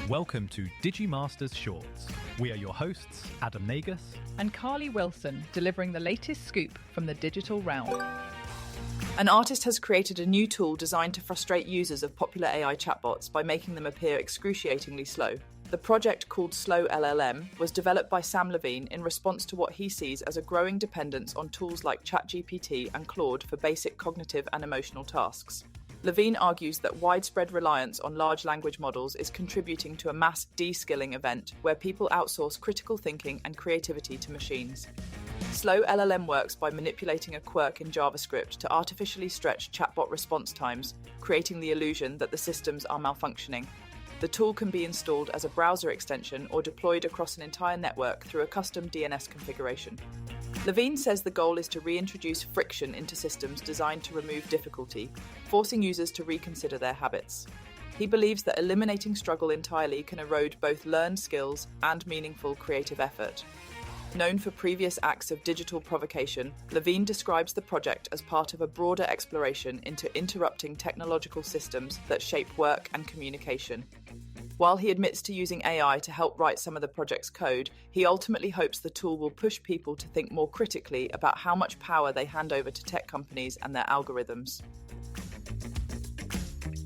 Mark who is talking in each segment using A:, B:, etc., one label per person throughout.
A: Welcome to Digimasters Shorts. We are your hosts, Adam Nagus
B: and Carly Wilson, delivering the latest scoop from the digital realm.
C: An artist has created a new tool designed to frustrate users of popular AI chatbots by making them appear excruciatingly slow. The project, called Slow LLM, was developed by Sam Lavigne in response to what he sees as a growing dependence on tools like ChatGPT and Claude for basic cognitive and emotional tasks. Lavigne argues that widespread reliance on large language models is contributing to a mass de-skilling event where people outsource critical thinking and creativity to machines. Slow LLM works by manipulating a quirk in JavaScript to artificially stretch chatbot response times, creating the illusion that the systems are malfunctioning. The tool can be installed as a browser extension or deployed across an entire network through a custom DNS configuration. Lavigne says the goal is to reintroduce friction into systems designed to remove difficulty, forcing users to reconsider their habits. He believes that eliminating struggle entirely can erode both learned skills and meaningful creative effort. Known for previous acts of digital provocation, Lavigne describes the project as part of a broader exploration into interrupting technological systems that shape work and communication. While he admits to using AI to help write some of the project's code, he ultimately hopes the tool will push people to think more critically about how much power they hand over to tech companies and their algorithms.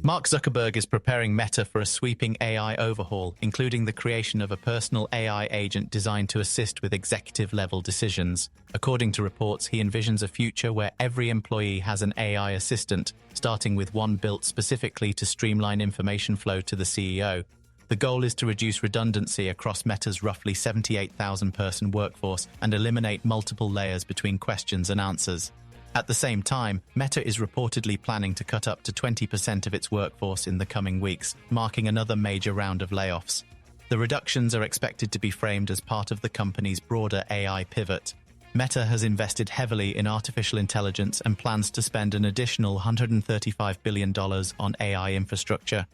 D: Mark Zuckerberg is preparing Meta for a sweeping AI overhaul, including the creation of a personal AI agent designed to assist with executive-level decisions. According to reports, he envisions a future where every employee has an AI assistant, starting with one built specifically to streamline information flow to the CEO. The goal is to reduce redundancy across Meta's roughly 78,000-person workforce and eliminate multiple layers between questions and answers. At the same time, Meta is reportedly planning to cut up to 20% of its workforce in the coming weeks, marking another major round of layoffs. The reductions are expected to be framed as part of the company's broader AI pivot. Meta has invested heavily in artificial intelligence and plans to spend an additional $135 billion on AI infrastructure.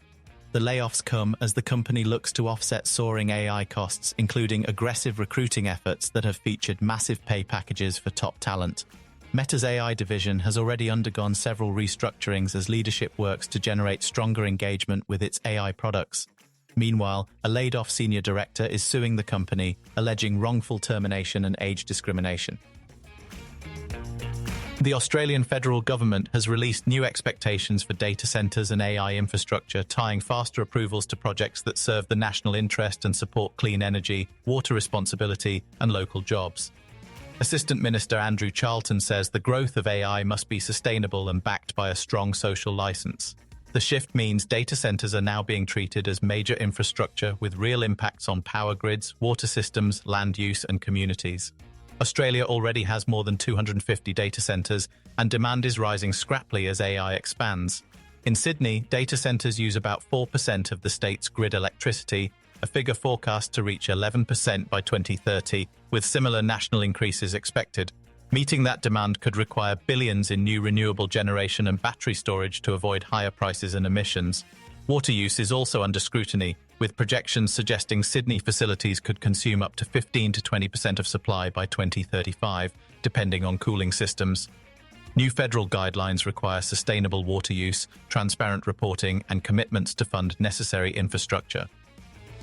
D: The layoffs come as the company looks to offset soaring AI costs, including aggressive recruiting efforts that have featured massive pay packages for top talent. Meta's AI division has already undergone several restructurings as leadership works to generate stronger engagement with its AI products. Meanwhile, a laid-off senior director is suing the company, alleging wrongful termination and age discrimination. The Australian federal government has released new expectations for data centres and AI infrastructure, tying faster approvals to projects that serve the national interest and support clean energy, water responsibility, and local jobs. Assistant Minister Andrew Charlton says the growth of AI must be sustainable and backed by a strong social license. The shift means data centers are now being treated as major infrastructure with real impacts on power grids, water systems, land use, and communities. Australia already has more than 250 data centers, and demand is rising scrappily as AI expands. In Sydney, data centers use about 4% of the state's grid electricity, a figure forecast to reach 11% by 2030, with similar national increases expected. Meeting that demand could require billions in new renewable generation and battery storage to avoid higher prices and emissions. Water use is also under scrutiny, with projections suggesting Sydney facilities could consume up to 15 to 20% of supply by 2035, depending on cooling systems. New federal guidelines require sustainable water use, transparent reporting, and commitments to fund necessary infrastructure.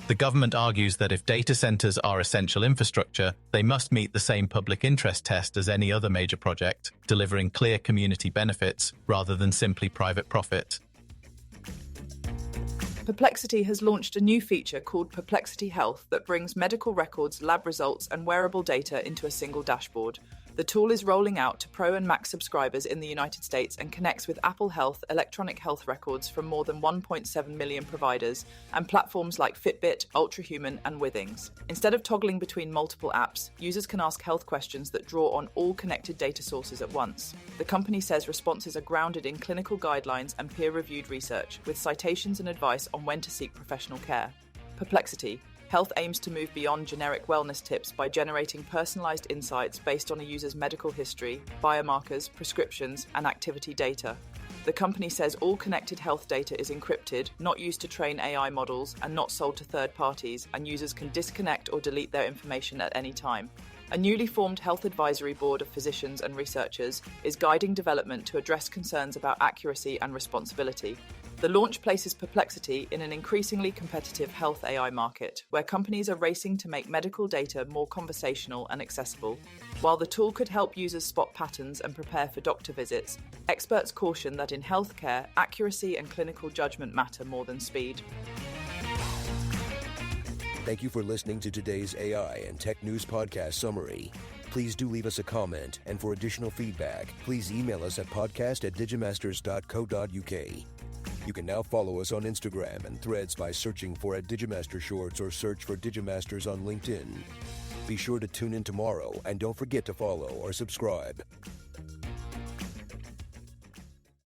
D: The government argues that if data centers are essential infrastructure, they must meet the same public interest test as any other major project, delivering clear community benefits rather than simply private profit.
C: Perplexity has launched a new feature called Perplexity Health that brings medical records, lab results, and wearable data into a single dashboard. The tool is rolling out to Pro and Max subscribers in the United States and connects with Apple Health electronic health records from more than 1.7 million providers and platforms like Fitbit, Ultrahuman, and Withings. Instead of toggling between multiple apps, users can ask health questions that draw on all connected data sources at once. The company says responses are grounded in clinical guidelines and peer-reviewed research, with citations and advice on when to seek professional care. Perplexity Health aims to move beyond generic wellness tips by generating personalized insights based on a user's medical history, biomarkers, prescriptions, and activity data. The company says all connected health data is encrypted, not used to train AI models, and not sold to third parties, and users can disconnect or delete their information at any time. A newly formed health advisory board of physicians and researchers is guiding development to address concerns about accuracy and responsibility. The launch places Perplexity in an increasingly competitive health AI market, where companies are racing to make medical data more conversational and accessible. While the tool could help users spot patterns and prepare for doctor visits, experts caution that in healthcare, accuracy and clinical judgment matter more than speed.
E: Thank you for listening to today's AI and Tech News Podcast summary. Please do leave us a comment, and for additional feedback, please email us at podcast@digimasters.co.uk. You can now follow us on Instagram and Threads by searching for @Digimaster Shorts or search for Digimasters on LinkedIn. Be sure to tune in tomorrow, and don't forget to follow or subscribe.